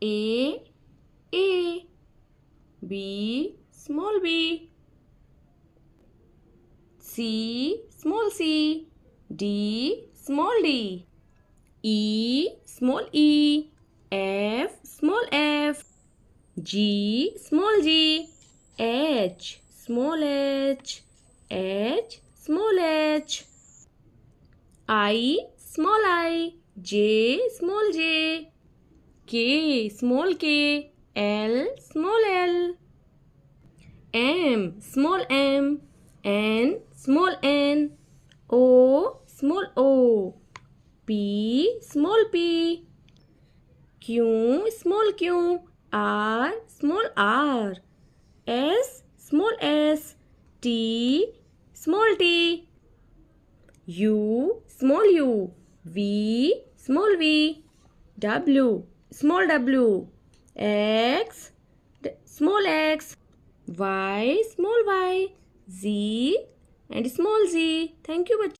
A, B, small b, C, small c, D, small d, E, small e, F, small f, G, small g, H, small h, small h, I, small I, J, small j, K, small k, L, small l, M, small m, N, small n, O, small o, P, small p, Q, small q, R, small r, S, small s, T, small t, U, small u, V, small v, W, small w, X, small x, Y, small y, Z and small z. Thank you, bachcho.